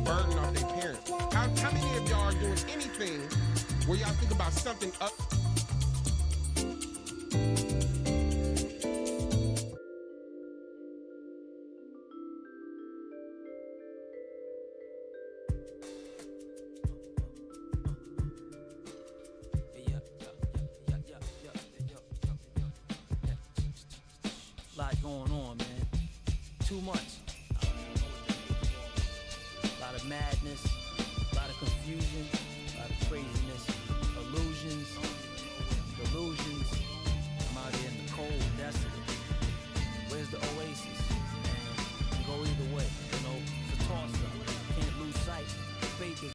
burden off their parents. How many of y'all are doing anything where y'all think about something up? Lot going on, man. Too much. A lot of madness, a lot of confusion, a lot of craziness, illusions, delusions. I'm out here in the cold, desolate. Where's the oasis? Man, can go either way, you know. It's a toss-up. Can't lose sight. Faith is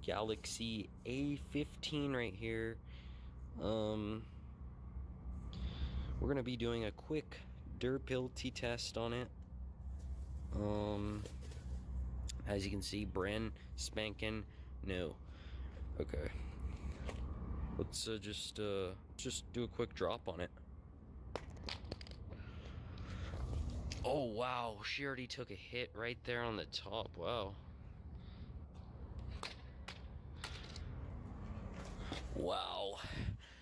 Galaxy A15 right here. We're gonna be doing a quick durability test on it. As you can see, brand spanking new. Okay, let's just do a quick drop on it. Oh wow, she already took a hit right there on the top. Wow. Wow,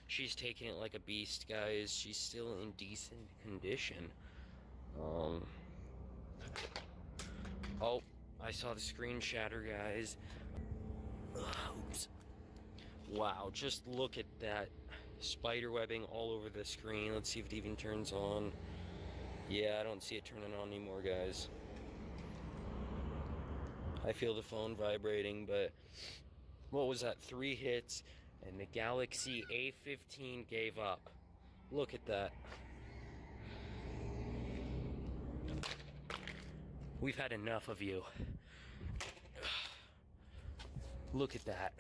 she's taking it like a beast, guys. She's still in decent condition. Oh, I saw the screen shatter, guys. Oops. Wow, just look at that spider webbing all over the screen. Let's see if it even turns on. Yeah, I don't see it turning on anymore, guys. I feel the phone vibrating, but what was that? 3 hits, and the Galaxy A15 gave up. Look at that. We've had enough of you. Look at that.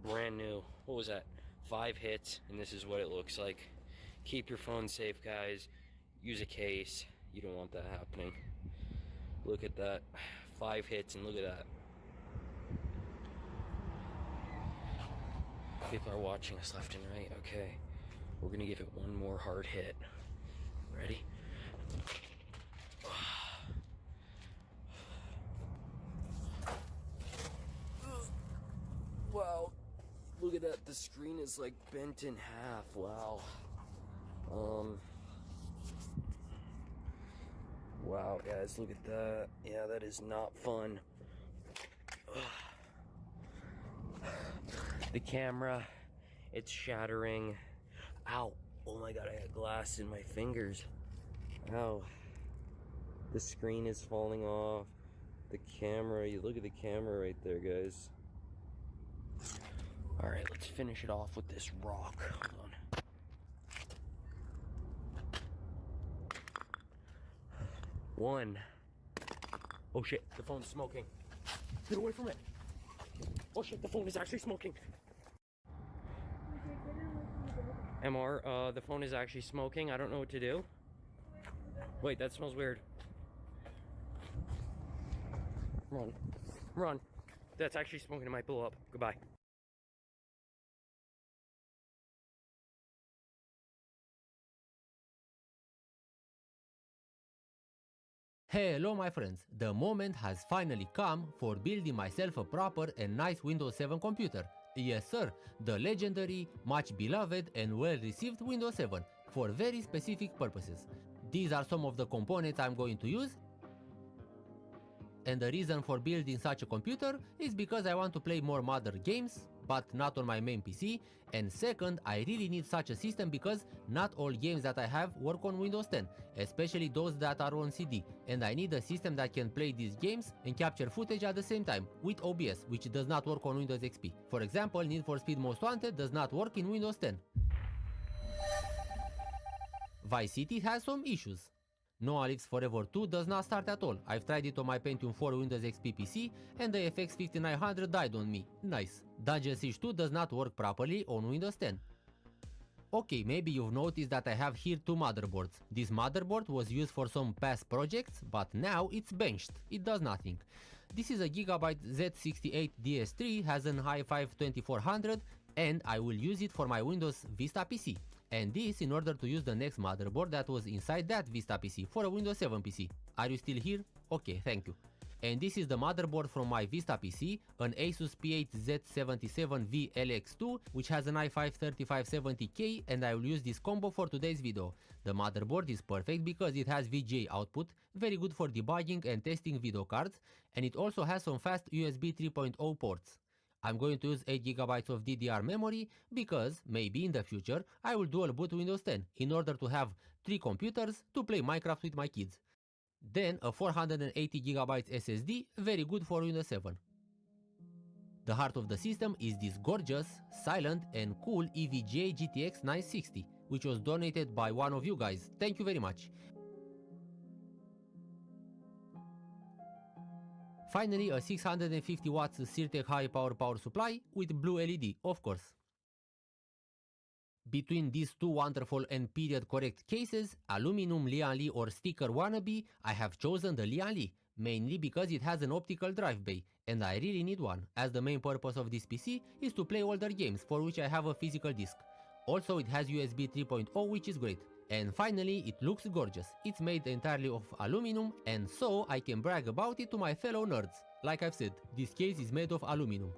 Brand new. What was that? 5 hits, and this is what it looks like. Keep your phone safe, guys. Use a case. You don't want that happening. Look at that. 5 hits, and look at that. People are watching us left and right. Okay. We're gonna give it one more hard hit. Ready? Wow. Look at that. The screen is like bent in half. Wow. Wow, guys, look at that. Yeah, that is not fun. The camera, it's shattering. Ow. Oh my god, I got glass in my fingers. Ow. The screen is falling off. The camera, you look at the camera right there, guys. Alright, let's finish it off with this rock. Hold on. One. Oh shit, the phone's smoking. Get away from it. Oh shit, the phone is actually smoking. MR, the phone is actually smoking. I don't know what to do. Wait, that smells weird. Run. Run. That's actually smoking. It might blow up. Goodbye. Hello my friends, the moment has finally come for building myself a proper and nice Windows 7 computer. Yes sir, the legendary, much beloved and well received Windows 7 for very specific purposes. These are some of the components I'm going to use, and the reason for building such a computer is because I want to play more modern games, but not on my main PC, and second, I really need such a system because not all games that I have work on Windows 10, especially those that are on CD, and I need a system that can play these games and capture footage at the same time with OBS, which does not work on Windows XP. For example, Need for Speed Most Wanted does not work in Windows 10. Vice City has some issues. No Lives Forever 2 does not start at all. I've tried it on my Pentium 4 Windows XP PC and the FX 5900 died on me. Nice. Dungeon Siege 2 does not work properly on Windows 10. Okay, maybe you've noticed that I have here 2 motherboards. This motherboard was used for some past projects, but now it's benched. It does nothing. This is a Gigabyte Z68 DS3, has an i5 2400, and I will use it for my Windows Vista PC. And this in order to use the next motherboard that was inside that Vista PC for a Windows 7 PC. Are you still here? Okay, thank you. And this is the motherboard from my Vista PC, an Asus P8Z77V LX2, which has an i5 3570K, and I will use this combo for today's video. The motherboard is perfect because it has VGA output, very good for debugging and testing video cards, and it also has some fast USB 3.0 ports. I'm going to use 8GB of DDR memory because maybe in the future I will dual boot Windows 10 in order to have 3 computers to play Minecraft with my kids. Then a 480GB SSD, very good for Windows 7. The heart of the system is this gorgeous, silent and cool EVGA GTX 960, which was donated by one of you guys. Thank you very much. finally a 650 watts Sirtec high power supply with blue LED, of course. Between these two wonderful and period correct cases, aluminum Lian Li or sticker wannabe, I have chosen the Lian Li, mainly because it has an optical drive bay, and I really need one, as the main purpose of this PC is to play older games for which I have a physical disc. Also it has USB 3.0, which is great. And finally, it looks gorgeous. It's made entirely of aluminum, and so I can brag about it to my fellow nerds. Like I've said, this case is made of aluminum.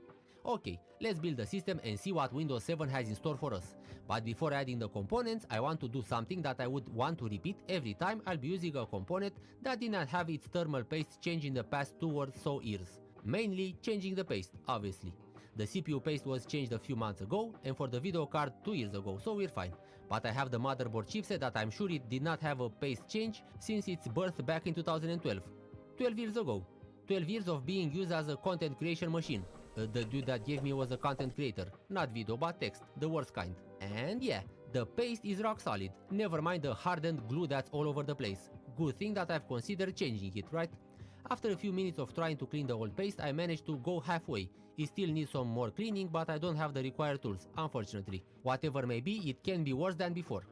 Okay, let's build the system and see what Windows 7 has in store for us. But before adding the components, I want to do something that I would want to repeat every time I'll be using a component that did not have its thermal paste changed in the past 2 or so years. Mainly changing the paste, obviously. The CPU paste was changed a few months ago, and for the video card 2 years ago, so we're fine. But I have the motherboard chipset that I'm sure it did not have a paste change since its birth back in 2012. 12 years ago. 12 years of being used as a content creation machine. The dude that gave me was a content creator, not video but text, the worst kind. And yeah, the paste is rock solid, never mind the hardened glue that's all over the place. Good thing that I've considered changing it, right? After a few minutes of trying to clean the old paste, I managed to go halfway. It still needs some more cleaning, but I don't have the required tools, unfortunately. Whatever may be, it can be worse than before.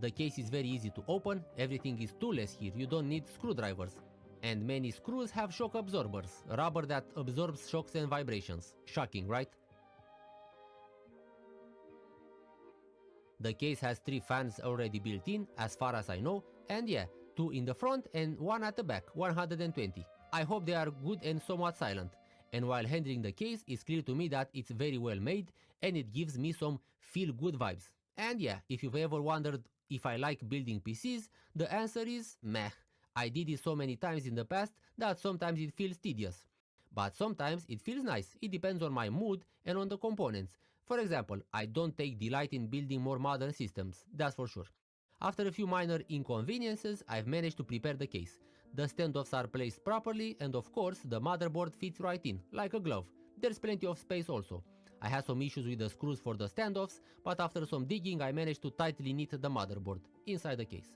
The case is very easy to open, everything is toolless here, you don't need screwdrivers. And many screws have shock absorbers, rubber that absorbs shocks and vibrations. Shocking, right? The case has 3 fans already built in, as far as I know, and yeah, 2 in the front and 1 at the back, 120. I hope they are good and somewhat silent. And while handling the case, it's clear to me that it's very well made and it gives me some feel-good vibes. And yeah, if you've ever wondered if I like building PCs, the answer is meh. I did it so many times in the past that sometimes it feels tedious. But sometimes it feels nice, it depends on my mood and on the components. For example, I don't take delight in building more modern systems, that's for sure. After a few minor inconveniences, I've managed to prepare the case. The standoffs are placed properly and of course the motherboard fits right in, like a glove. There's plenty of space also. I had some issues with the screws for the standoffs, but after some digging I managed to tightly knit the motherboard inside the case.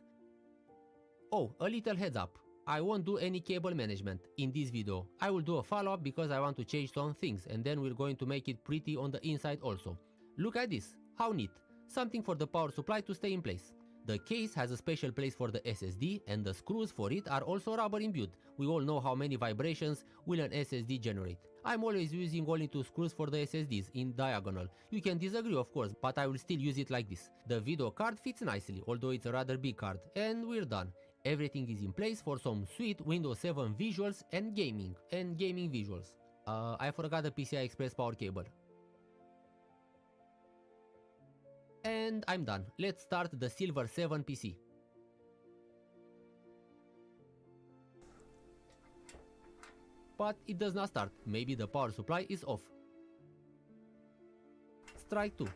Oh, a little heads up, I won't do any cable management in this video. I will do a follow-up because I want to change some things and then we're going to make it pretty on the inside also. Look at this, how neat, something for the power supply to stay in place. The case has a special place for the SSD and the screws for it are also rubber imbued. We all know how many vibrations will an SSD generate. I'm always using only 2 screws for the SSDs in diagonal. You can disagree of course, but I will still use it like this. The video card fits nicely, although it's a rather big card, and we're done. Everything is in place for some sweet Windows 7 visuals and gaming visuals. I forgot the PCI Express power cable. And I'm done. Let's start the Silver 7 PC. But it does not start. Maybe the power supply is off. Strike 2.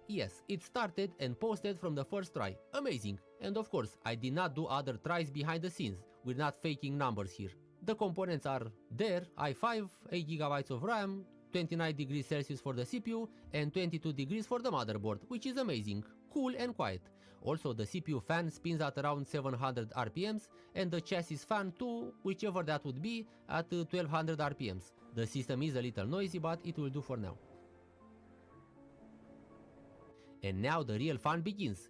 Yes, it started and posted from the first try. Amazing. And of course, I did not do other tries behind the scenes. We're not faking numbers here. The components are there, i5, 8GB of RAM, 29 degrees Celsius for the CPU and 22 degrees for the motherboard, which is amazing, cool and quiet. Also the CPU fan spins at around 700 RPMs and the chassis fan too, whichever that would be, at 1200 RPMs. The system is a little noisy but it will do for now. And now the real fun begins.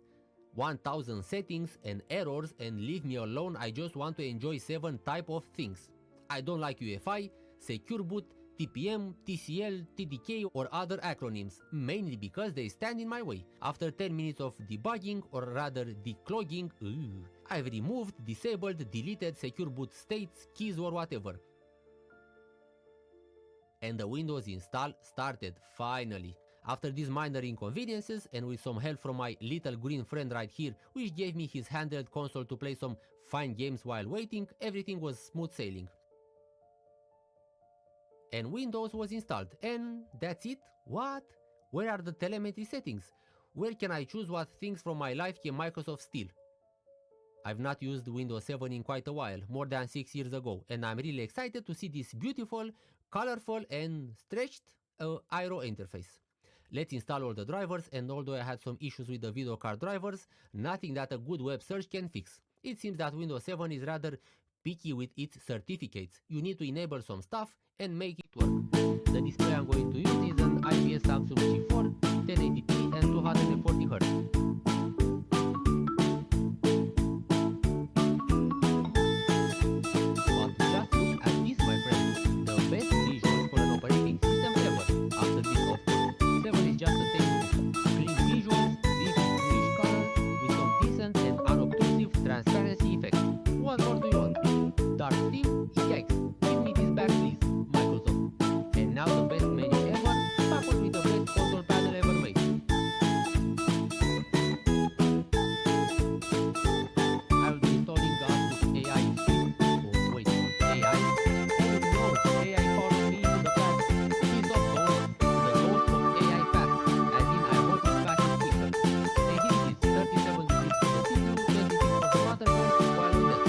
1000 settings and errors and leave me alone, I just want to enjoy 7 type of things. I don't like UEFI, Secure Boot, TPM, TCL, TDK or other acronyms, mainly because they stand in my way. After 10 minutes of debugging or rather declogging, I've removed, disabled, deleted Secure Boot states, keys or whatever. And the Windows install started, finally. After these minor inconveniences and with some help from my little green friend right here, which gave me his handheld console to play some fine games while waiting, everything was smooth sailing. And Windows was installed, and that's it? What? Where are the telemetry settings? Where can I choose what things from my life can Microsoft steal? I've not used Windows 7 in quite a while, more than 6 years ago, and I'm really excited to see this beautiful, colorful and stretched Aero interface. Let's install all the drivers, and although I had some issues with the video card drivers, nothing that a good web search can fix. It seems that Windows 7 is rather picky with its certificates. You need to enable some stuff and make it work. The display I'm going to use is an IPS Samsung G4, 1080p and 240Hz. Transparency effect. What more do you want? Dark theme? Yikes. Give me this back please, Microsoft. And now the best menu ever, coupled with the best control panel ever made. I will be installing the Outlook AI suite. Oh wait, AI? Oh no, AI followed me into the past. Piece of gold, the ghost of AI fast. As in I want it fast and quicker. And here it is, 37 degrees for the CPU, 26 for the motherboard, while on that.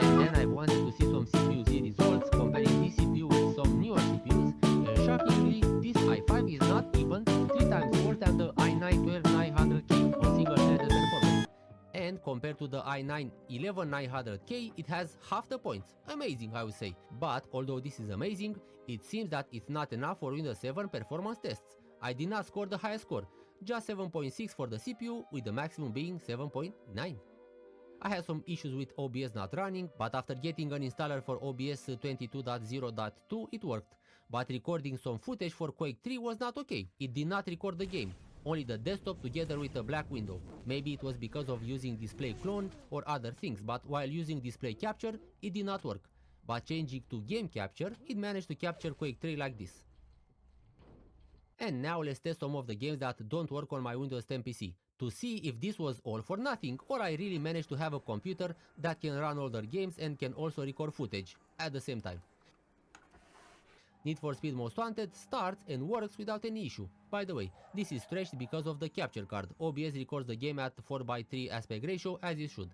And then I wanted to see some CPU Z results, comparing this CPU with some newer CPUs, and shockingly, this i5 is not even 3 times worse than the i9-12900K on single-threaded performance. And compared to the i9-11900K, it has half the points. Amazing, I would say. But although this is amazing, it seems that it's not enough for Windows 7 performance tests. I did not score the highest score, just 7.6 for the CPU, with the maximum being 7.9. I had some issues with OBS not running, but after getting an installer for OBS 22.0.2 it worked. But recording some footage for Quake 3 was not okay. It did not record the game, only the desktop together with a black window. Maybe it was because of using display clone or other things, but while using display capture it did not work. But changing to game capture, it managed to capture Quake 3 like this. And now let's test some of the games that don't work on my Windows 10 PC, to see if this was all for nothing or I really managed to have a computer that can run older games and can also record footage at the same time. Need for Speed Most Wanted starts and works without any issue. By the way, this is stretched because of the capture card. OBS records the game at 4:3 aspect ratio as it should.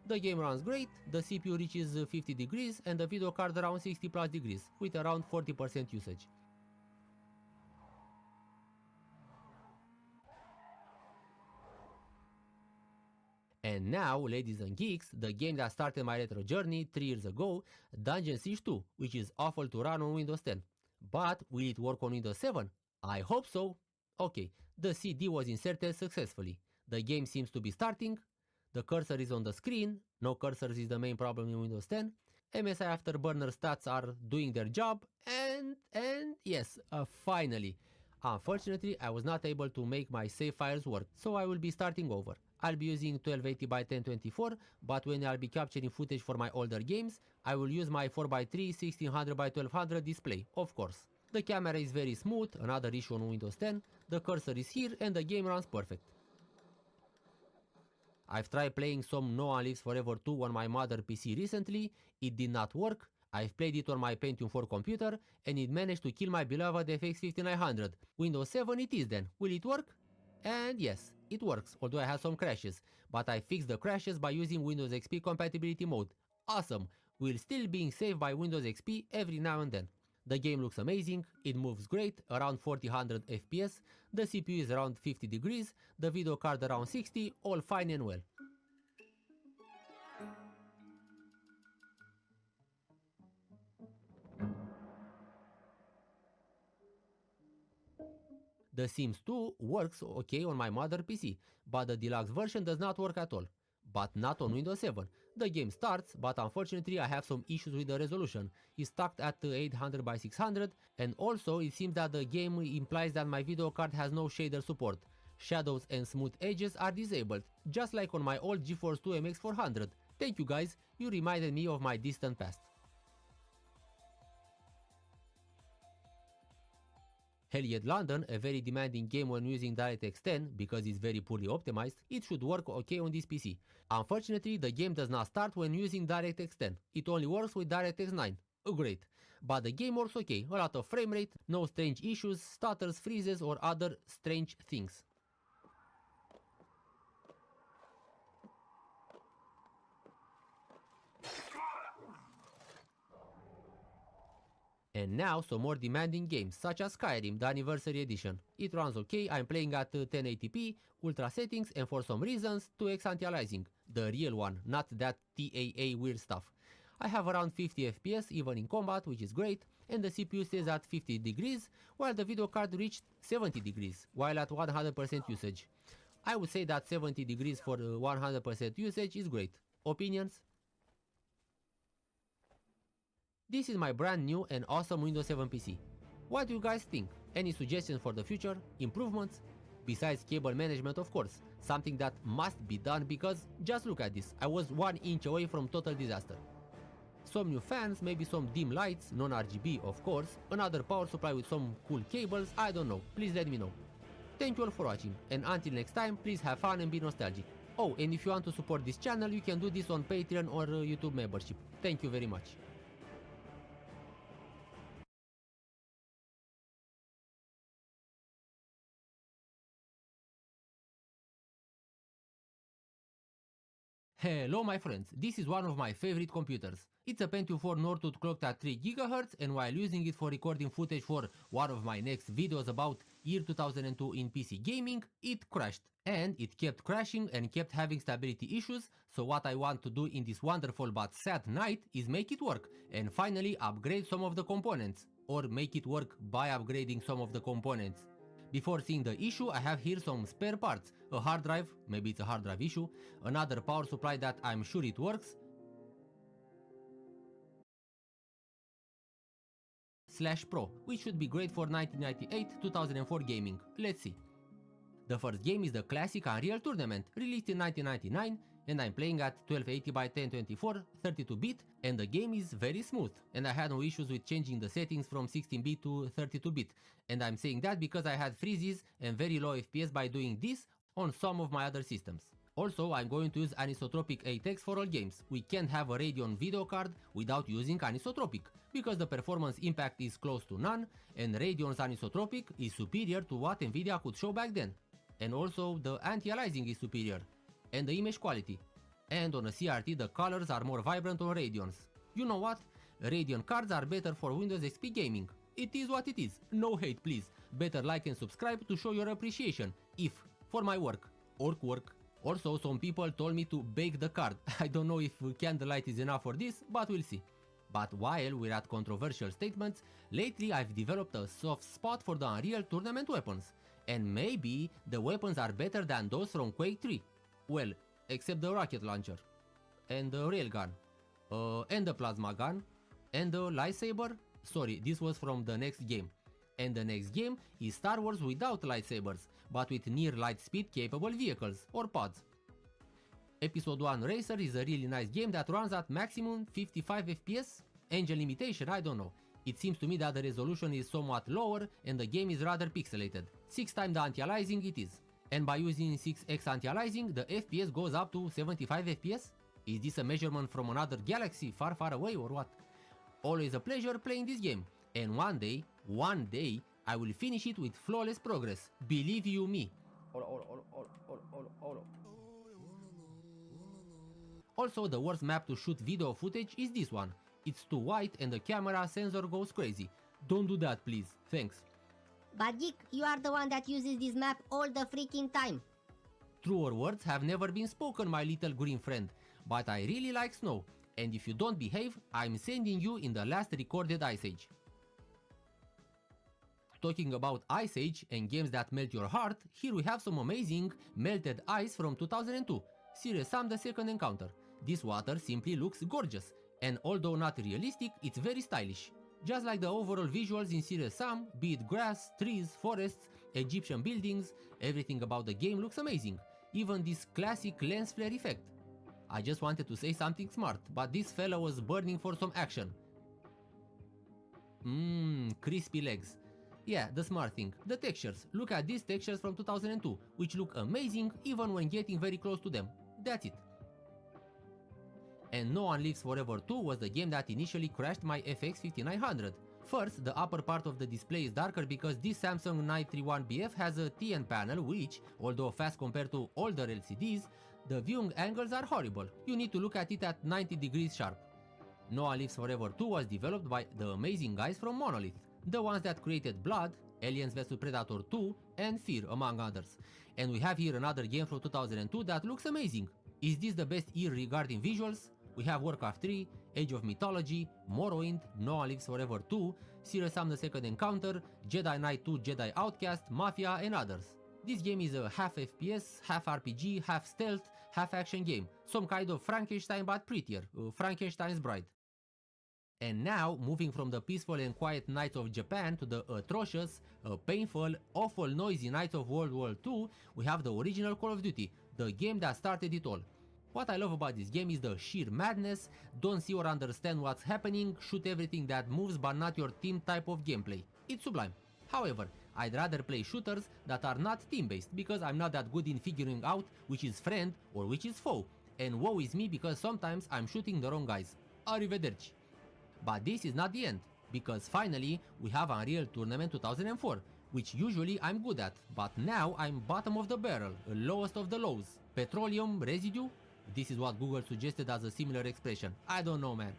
The game runs great, the CPU reaches 50 degrees and the video card around 60 plus degrees with around 40% usage. And now, ladies and geeks, the game that started my retro journey 3 years ago, Dungeon Siege 2, which is awful to run on Windows 10. But will it work on Windows 7? I hope so. Okay, the CD was inserted successfully. The game seems to be starting. The cursor is on the screen. No cursors is the main problem in Windows 10. MSI Afterburner stats are doing their job. And yes, finally. Unfortunately, I was not able to make my save files work, so I will be starting over. I'll be using 1280x1024, but when I'll be capturing footage for my older games, I will use my 4:3 1600x1200 display, of course. The camera is very smooth, another issue on Windows 10, the cursor is here and the game runs perfect. I've tried playing some No One Lives Forever 2 on my mother PC recently, it did not work. I've played it on my Pentium 4 computer and it managed to kill my beloved FX 5900. Windows 7 it is then, will it work? And yes, it works, although I had some crashes, but I fixed the crashes by using Windows XP compatibility mode. Awesome, we're still being saved by Windows XP every now and then. The game looks amazing, it moves great, around 40-100 FPS, the CPU is around 50 degrees, the video card around 60, all fine and well. The Sims 2 works okay on my mother PC, but the deluxe version does not work at all. But not on Windows 7. The game starts, but unfortunately I have some issues with the resolution. It's stuck at 800x600, and also it seems that the game implies that my video card has no shader support. Shadows and smooth edges are disabled, just like on my old GeForce 2 MX400. Thank you guys, you reminded me of my distant past. Handheld London, a very demanding game when using DirectX 10 because it's very poorly optimized, it should work okay on this PC. Unfortunately, the game does not start when using DirectX 10, it only works with DirectX 9. Great. But the game works okay, a lot of frame rate, no strange issues, stutters, freezes or other strange things. And now some more demanding games such as Skyrim, the Anniversary Edition. It runs okay, I'm playing at 1080p, ultra settings, and for some reasons 2x anti-aliasing. The real one, not that TAA weird stuff. I have around 50 FPS even in combat, which is great, and the CPU stays at 50 degrees, while the video card reached 70 degrees, while at 100% usage. I would say that 70 degrees for 100% usage is great. Opinions? This is my brand new and awesome Windows 7 PC. What do you guys think? Any suggestions for the future? Improvements? Besides cable management, of course, something that must be done because just look at this, I was 1 inch away from total disaster. Some new fans, maybe some dim lights, non-RGB of course, another power supply with some cool cables, I don't know, please let me know. Thank you all for watching, and until next time, please have fun and be nostalgic. Oh, and if you want to support this channel, you can do this on Patreon or YouTube membership. Thank you very much. Hello my friends, this is one of my favorite computers. It's a Pentium 4 Nortwood clocked at 3 GHz, and while using it for recording footage for one of my next videos about year 2002 in PC gaming, it crashed. And it kept crashing and kept having stability issues, so what I want to do in this wonderful but sad night is make it work and finally upgrade some of the components, or make it work by upgrading some of the components. Before seeing the issue, I have here some spare parts, a hard drive, maybe it's a hard drive issue, another power supply that I'm sure it works, /Pro, which should be great for 1998-2004 gaming. Let's see. The first game is the classic Unreal Tournament, released in 1999, and I'm playing at 1280 by 1024, 32-bit, and the game is very smooth, and I had no issues with changing the settings from 16-bit to 32-bit, and I'm saying that because I had freezes and very low FPS by doing this on some of my other systems. Also, I'm going to use anisotropic 8X for all games. We can't have a Radeon video card without using anisotropic, because the performance impact is close to none, and Radeon's anisotropic is superior to what Nvidia could show back then. And also the anti-aliasing is superior, and the image quality. And on a CRT the colors are more vibrant on Radeons. You know what? Radeon cards are better for Windows XP gaming. It is what it is, no hate please. Better like and subscribe to show your appreciation, if for my work. Also, some people told me to bake the card. I don't know if candlelight is enough for this, but we'll see. But while we're at controversial statements, lately I've developed a soft spot for the Unreal Tournament weapons. And maybe the weapons are better than those from Quake 3. Well, except the rocket launcher, and the railgun, and the plasma gun, and the lightsaber. Sorry, this was from the next game. And the next game is Star Wars without lightsabers, but with near light speed capable vehicles, or pods. Episode 1 Racer is a really nice game that runs at maximum 55 FPS, engine limitation, I don't know. It seems to me that the resolution is somewhat lower and the game is rather pixelated. 6 times the anti-aliasing it is. And by using 6x anti-aliasing, the FPS goes up to 75 FPS? Is this a measurement from another galaxy far away or what? Always a pleasure playing this game. And one day, I will finish it with flawless progress. Believe you me. Also, the worst map to shoot video footage is this one. It's too white and the camera sensor goes crazy. Don't do that please, thanks. But Geek, you are the one that uses this map all the freaking time. Truer words have never been spoken, my little green friend, but I really like snow, and if you don't behave, I'm sending you in the last recorded Ice Age. Talking about Ice Age and games that melt your heart, here we have some amazing melted ice from 2002, Serious Sam The Second Encounter. This water simply looks gorgeous, and although not realistic, it's very stylish. Just like the overall visuals in Serious Sam, be it grass, trees, forests, Egyptian buildings, everything about the game looks amazing, even this classic lens flare effect. I just wanted to say something smart, but this fella was burning for some action. Crispy legs. Yeah, the smart thing, the textures. Look at these textures from 2002, which look amazing even when getting very close to them. That's it. And No One Lives Forever 2 was the game that initially crashed my FX 5900. First, the upper part of the display is darker because this Samsung 931BF has a TN panel which, although fast compared to older LCDs, the viewing angles are horrible. You need to look at it at 90 degrees sharp. Noah Lives Forever 2 was developed by the amazing guys from Monolith, the ones that created Blood, Aliens vs Predator 2 and Fear among others. And we have here another game from 2002 that looks amazing. Is this the best year regarding visuals? We have Warcraft 3, Age of Mythology, Morrowind, Noah Lives Forever 2, Serious Sam the Second Encounter, Jedi Knight 2, Jedi Outcast, Mafia and others. This game is a half FPS, half RPG, half stealth, half action game. Some kind of Frankenstein but prettier, Frankenstein's Bride. And now, moving from the peaceful and quiet nights of Japan to the atrocious, painful, awful noisy nights of World War II, we have the original Call of Duty, the game that started it all. What I love about this game is the sheer madness, don't see or understand what's happening, shoot everything that moves but not your team type of gameplay. It's sublime. However, I'd rather play shooters that are not team-based because I'm not that good in figuring out which is friend or which is foe. And woe is me because sometimes I'm shooting the wrong guys. Arrivederci. But this is not the end, because finally we have Unreal Tournament 2004, which usually I'm good at, but now I'm bottom of the barrel, lowest of the lows. Petroleum residue? This is what Google suggested as a similar expression. I don't know, man.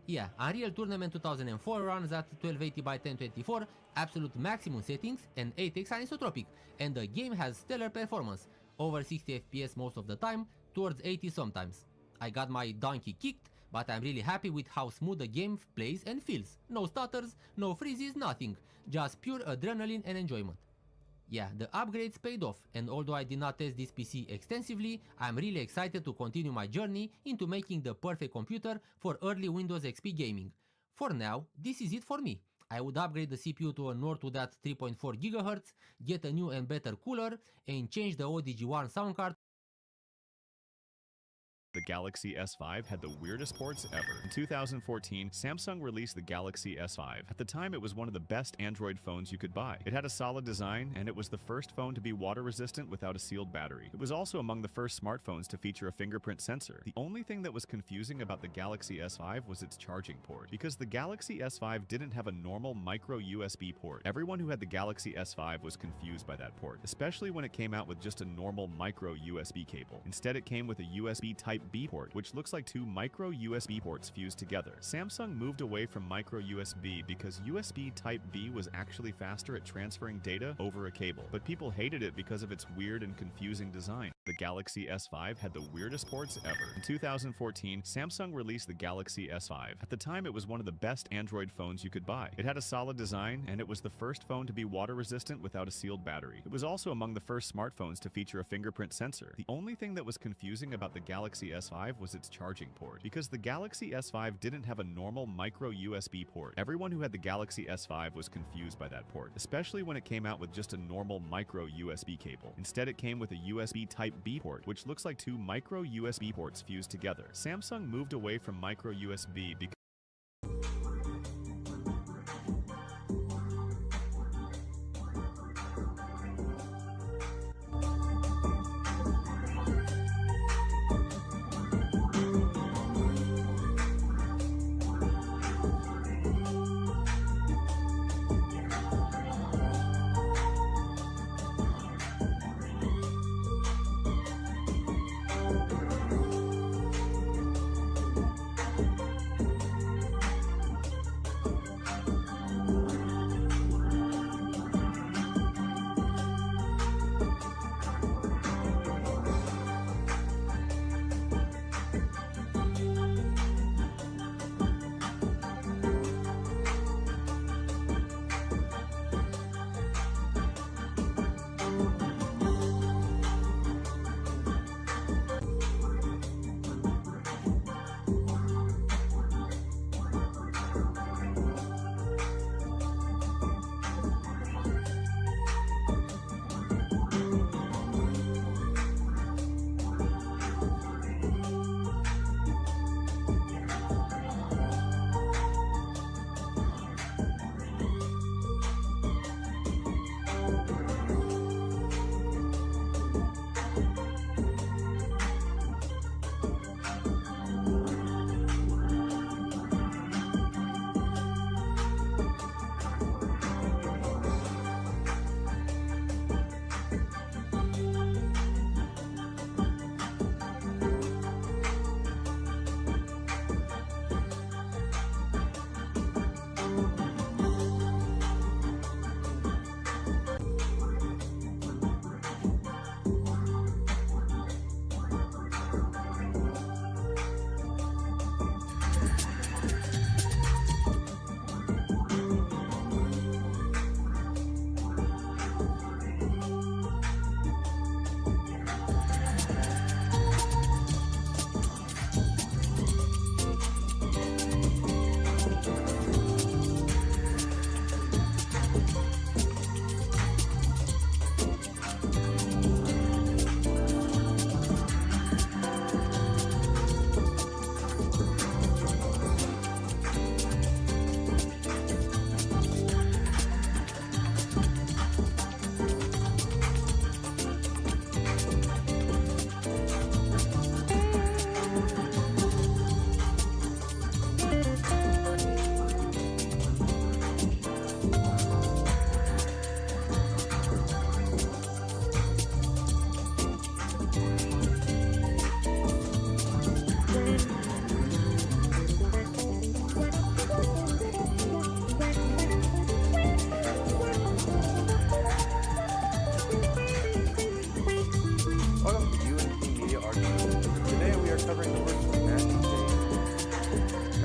Yeah, Unreal Tournament 2004 runs at 1280 by 1024, absolute maximum settings and 8x anisotropic, and the game has stellar performance, over 60 FPS most of the time, towards 80 sometimes. I got my donkey kicked, but I'm really happy with how smooth the game plays and feels. No stutters, no freezes, nothing. Just pure adrenaline and enjoyment. Yeah, the upgrades paid off, and although I did not test this PC extensively, I'm really excited to continue my journey into making the perfect computer for early Windows XP gaming. For now, this is it for me. I would upgrade the CPU to a Northwood at 3.4 GHz, get a new and better cooler, and change the ODG1 sound card. The Galaxy S5 had the weirdest ports ever. In 2014, Samsung released the Galaxy S5. At the time, it was one of the best Android phones you could buy. It had a solid design, and it was the first phone to be water resistant without a sealed battery. It was also among the first smartphones to feature a fingerprint sensor. The only thing that was confusing about the Galaxy S5 was its charging port, because the Galaxy S5 didn't have a normal micro USB port. Everyone who had the Galaxy S5 was confused by that port, especially when it came out with just a normal micro USB cable. Instead, it came with a USB Type B port, which looks like two micro USB ports fused together. Samsung moved away from micro USB because USB Type B was actually faster at transferring data over a cable, but people hated it because of its weird and confusing design. The Galaxy S5 had the weirdest ports ever. In 2014, Samsung released the Galaxy S5. At the time, it was one of the best Android phones you could buy. It had a solid design, and it was the first phone to be water resistant without a sealed battery. It was also among the first smartphones to feature a fingerprint sensor. The only thing that was confusing about the Galaxy S5 was its charging port, because the Galaxy S5 didn't have a normal micro USB port. Everyone who had the Galaxy S5 was confused by that port, especially when it came out with just a normal micro USB cable. Instead, it came with a USB Type B port, which looks like two micro USB ports fused together. Samsung moved away from micro USB because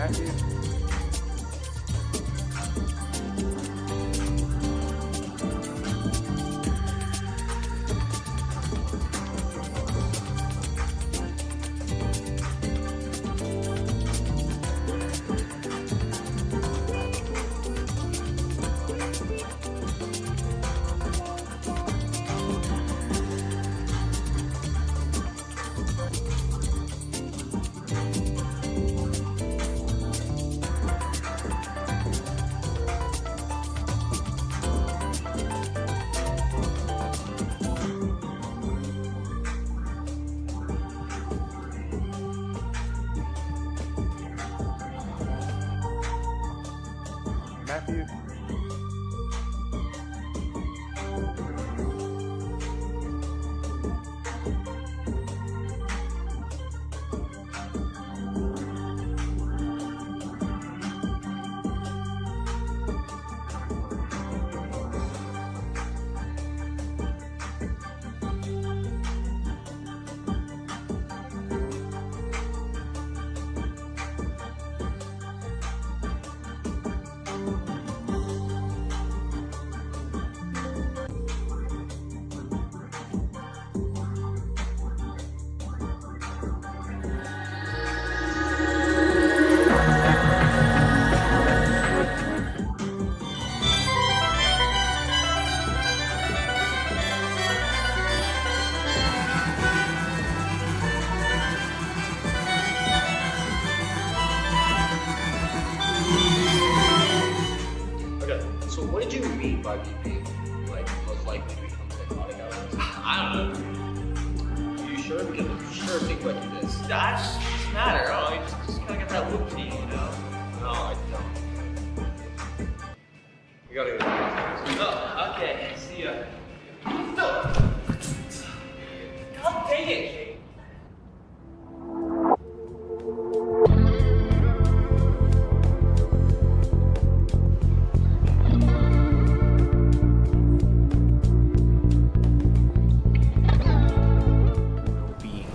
Matthew. Matthew. Okay, so what did you mean by BP? Like, most likely to become psychotic hours? I don't know. Are you sure? Because I'm sure things like this. That doesn't matter. Oh, you just kind of get that loop thing, you know? No, I don't. We gotta go. Oh, okay. See ya. No! God dang it, Kate.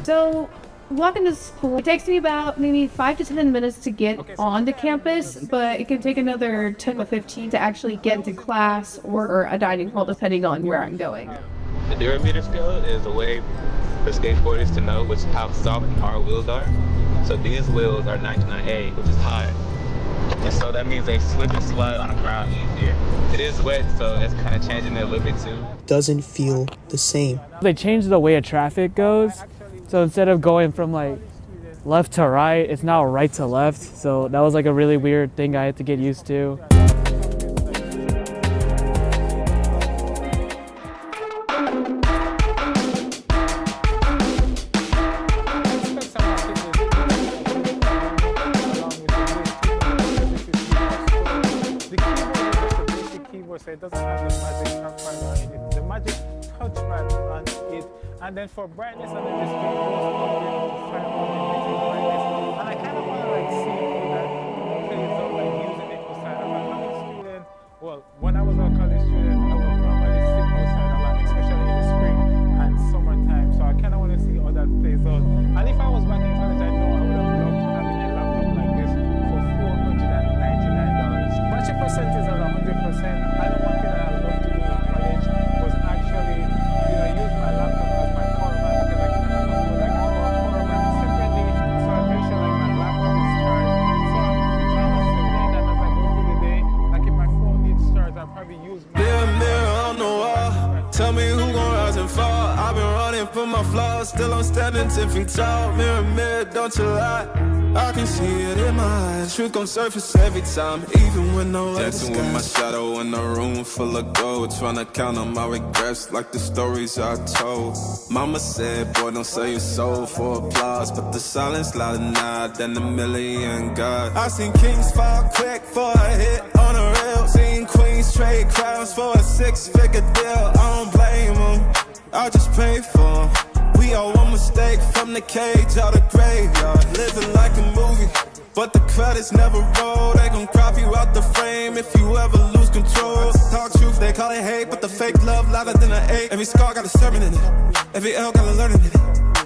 So, walking to school, it takes me about maybe 5 to 10 minutes to get onto campus, but it can take another 10 to 15 to actually get into class or a dining hall, depending on where I'm going. The durometer scale is a way for skateboarders to know how soft and hard wheels are. So these wheels are 99A, which is high. And so that means they slip and slide on the ground easier. It is wet, so that's kind of changing it a little bit too. Doesn't feel the same. They changed the way traffic goes. So instead of going from like left to right, it's now right to left. So that was like a really weird thing I had to get used to. So it doesn't have the magic trackpad on it, the magic touchpad on it, and then for brightness on the display it goes all the way up to 500 nits brightness, and I kind of want to like see how that plays out, like using it outside. I'm a college student. Well, when I was a college student, I would normally sit outside a lot, especially in the spring and summertime. So I kind of want to see how that plays out. And if I was back in college, I know I would have loved having a laptop like this for $499. Battery percentage is at 100%. I don't want that I love to do in college was actually, use my laptop as my power bank because I cannot afford like a power bank separately. So I make sure like my laptop is charged. So I'm trying to simulate that as I go through the day. Like if my phone needs charge, I'll probably use my mirror on the wall. Tell me who gon' rise and fall. I've been running for my flaws. Still I'm standing 10 feet tall. Mirror, mirror, don't you lie. I can see it in my eyes. Truth gon' surface every time, even when no dancing with my shadow in a room full of gold. Tryna count on my regrets like the stories I told. Mama said, boy, don't sell your soul for applause. But the silence louder now than a million God. I seen kings fall quick for a hit on a rail. Seen queens trade crowns for a 6-figure deal. I don't blame them, I just pray for them. We all one mistake from the cage out the graveyard. Living like a movie, but the credits never roll. They gon' crop you out the frame if you ever lose control. Talk truth, they call it hate, but the fake love louder than an 8. Every scar got a sermon in it, every L got a learning in it.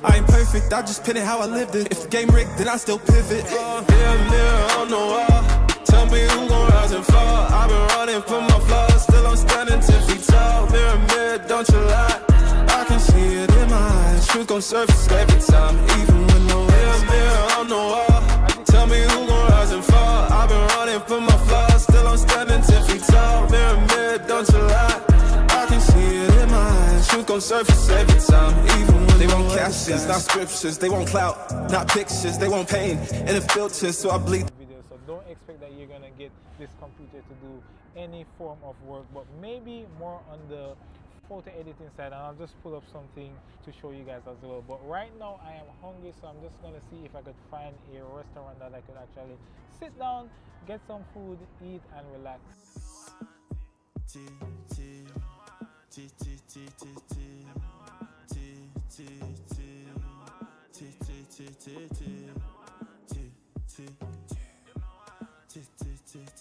I ain't perfect, I just pin it how I lived it. If the game rigged, then I still pivot. Mirror on the wall, tell me who gon' rise and fall. I've been running for my flaws, still I'm standing 10 feet tall. Mirror, don't you lie, I can see it in my eyes. Truth gon' surface every time, even when no mirror on the wall. Tell me who gon' rise and fall. I've been running for my flaws, still I'm standing 10 feet tall. Mirror, don't you lie, I can see it in my eyes. Truth gon' surface every time, even when they want captions, not scriptures. They want clout, not pictures. They want pain and a filter, so I bleed. So don't expect that you're gonna get this computer to do any form of work, but maybe more on the photo editing side, and I'll just pull up something to show you guys as well. But right now I am hungry, so I'm just gonna see if I could find a restaurant that I could actually sit down, get some food, eat and relax.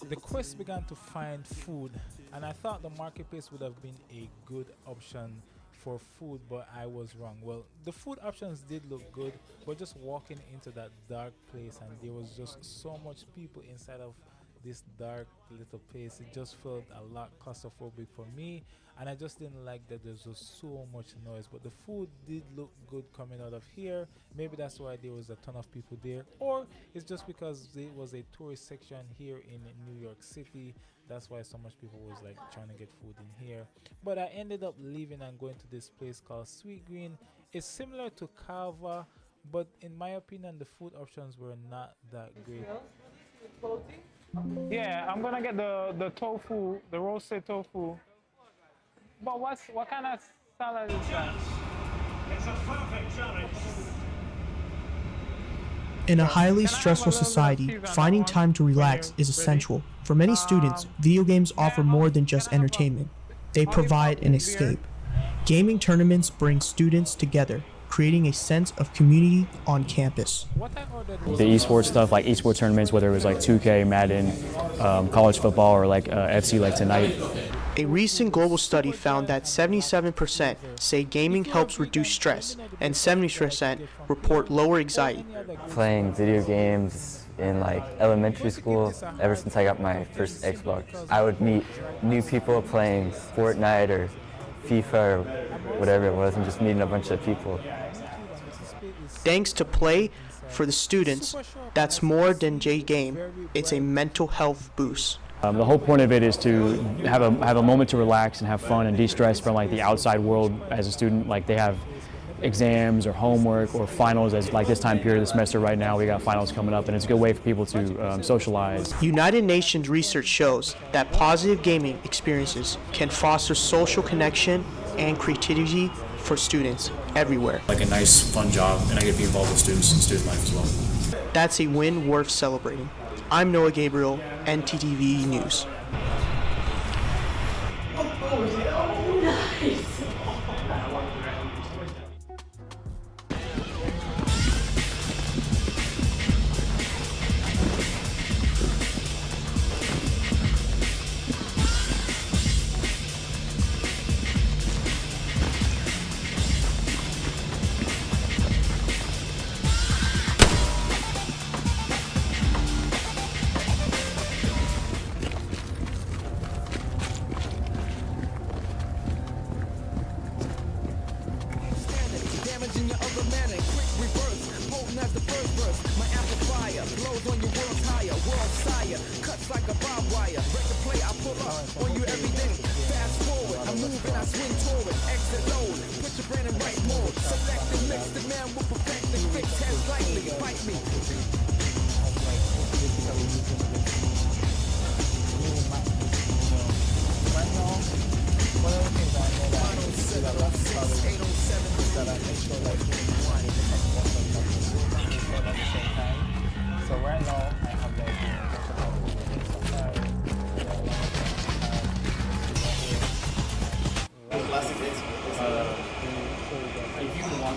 The quest began to find food, and I thought the marketplace would have been a good option for food, but I was wrong. Well, the food options did look good, but just walking into that dark place, and there was just so much people inside of this dark little place, it just felt a lot claustrophobic for me, and I just didn't like that there's just so much noise. But the food did look good coming out of here. Maybe that's why there was a ton of people there, or it's just because there was a tourist section here in New York City. That's why so much people was like trying to get food in here. But I ended up leaving and going to this place called Sweet Green. It's similar to Kava, but in my opinion the food options were not that great. Yeah, I'm gonna get the tofu, the roasted tofu. But what kind of salad is that? It's a perfect challenge. In a highly stressful society, finding time to relax is essential. For many students, video games offer more than just entertainment. They provide an escape. Gaming tournaments bring students together, creating a sense of community on campus. The esports stuff, like esports tournaments, whether it was like 2K, Madden, college football, or like FC like tonight. A recent global study found that 77% say gaming helps reduce stress, and 70% report lower anxiety. Playing video games in like elementary school, ever since I got my first Xbox, I would meet new people playing Fortnite or FIFA or whatever it was, and just meeting a bunch of people. Thanks to Play for the students, that's more than J game, it's a mental health boost. The whole point of it is to have a moment to relax and have fun and de-stress from like the outside world as a student. Like they have exams or homework or finals, as like this time period of the semester right now we got finals coming up, and it's a good way for people to socialize. United Nations research shows that positive gaming experiences can foster social connection and creativity for students everywhere. Like a nice fun job, and I get to be involved with students and student life as well. That's a win worth celebrating. I'm Noah Gabriel, NTTV News. So right now I have like Plastic bits. If you want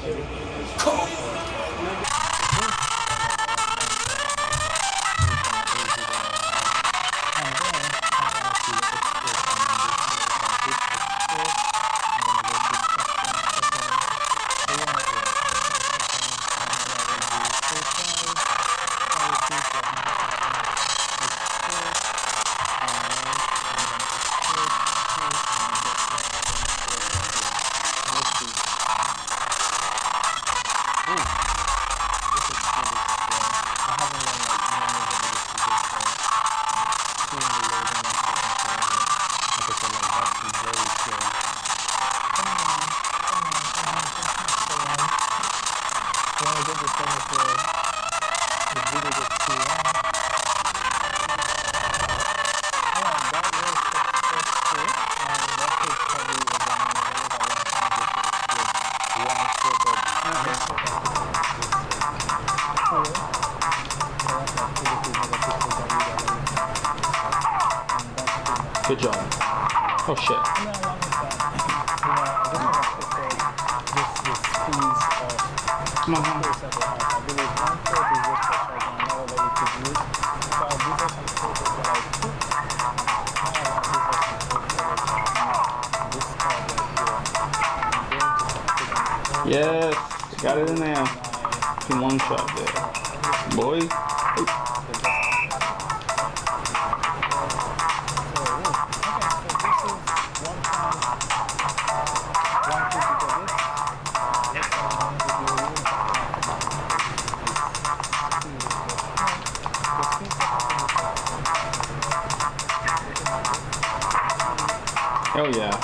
Good job. Oh shit. Come on, come on. Yes, got it in there. In one shot there. Boy. Hell yeah.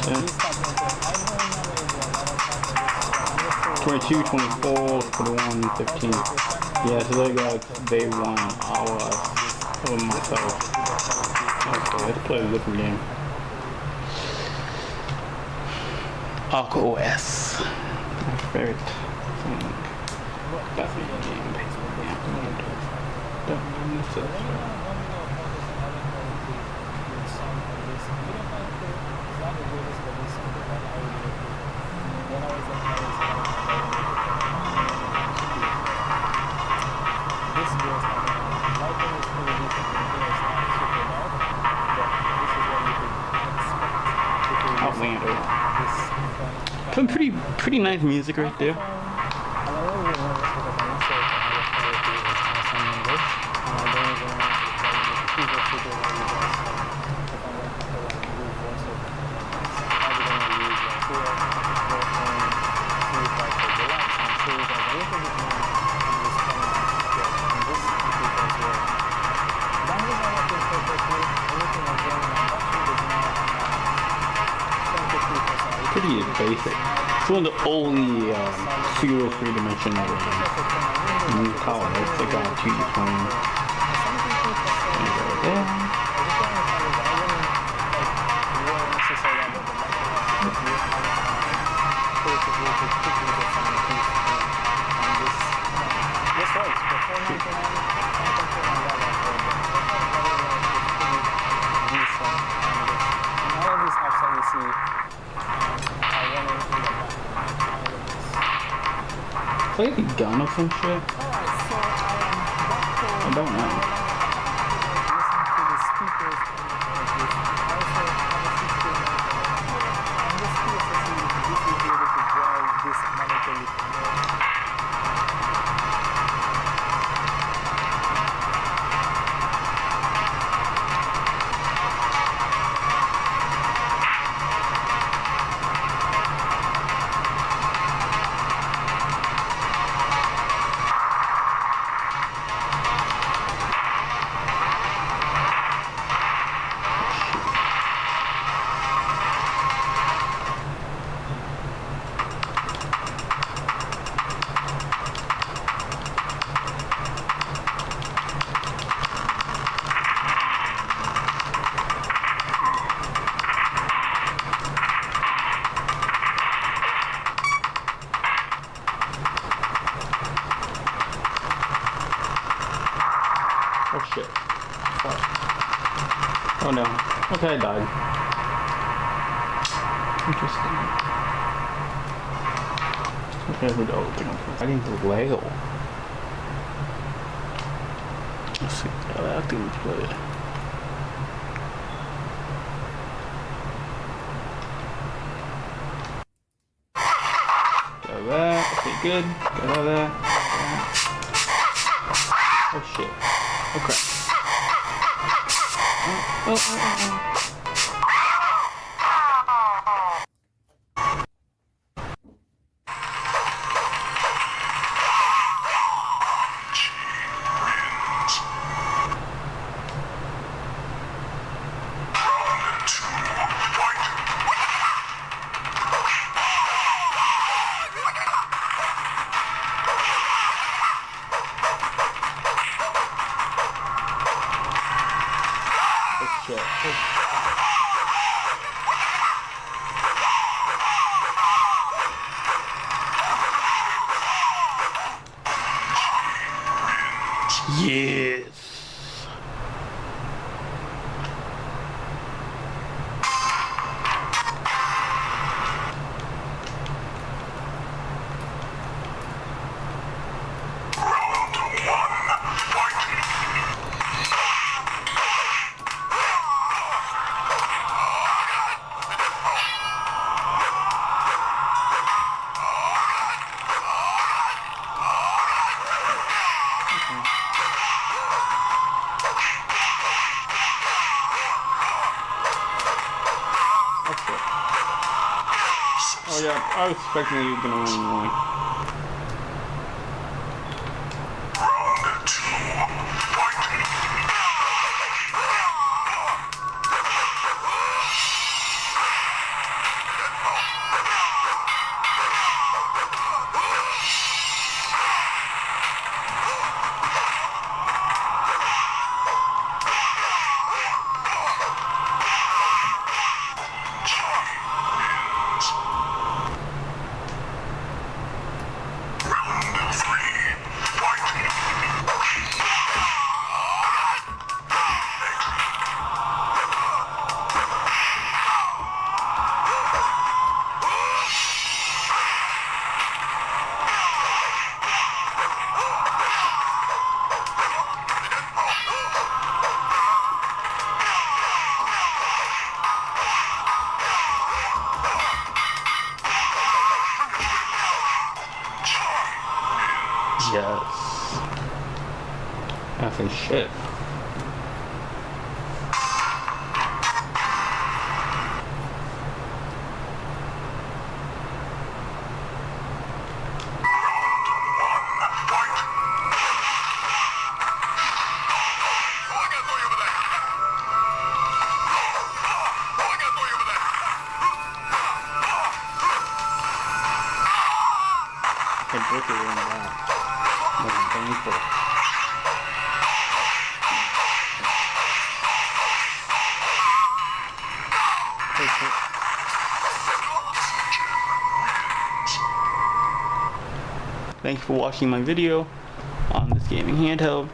Yeah. 22, 24, 21, 15. Yeah, so they won over myself. Okay, let's play a different game. Arc OS. My favorite thing. Batman game. Outlander. Some pretty nice music right there. Pretty basic. It's one of the only pseudo three-dimensional colors. They got 2D plane. Like a gun or some shit? I don't know. Oh no. Okay, I died. Interesting. Okay, who knows? Fighting the whale. Let's see how that thing's played. Got that. Okay, good. Got all that. Oh shit. Oh crap. Oh. Yes. Oh yeah, I was expecting you were gonna win one. Yes. Effing shit. Thank you for watching my video on this gaming handheld.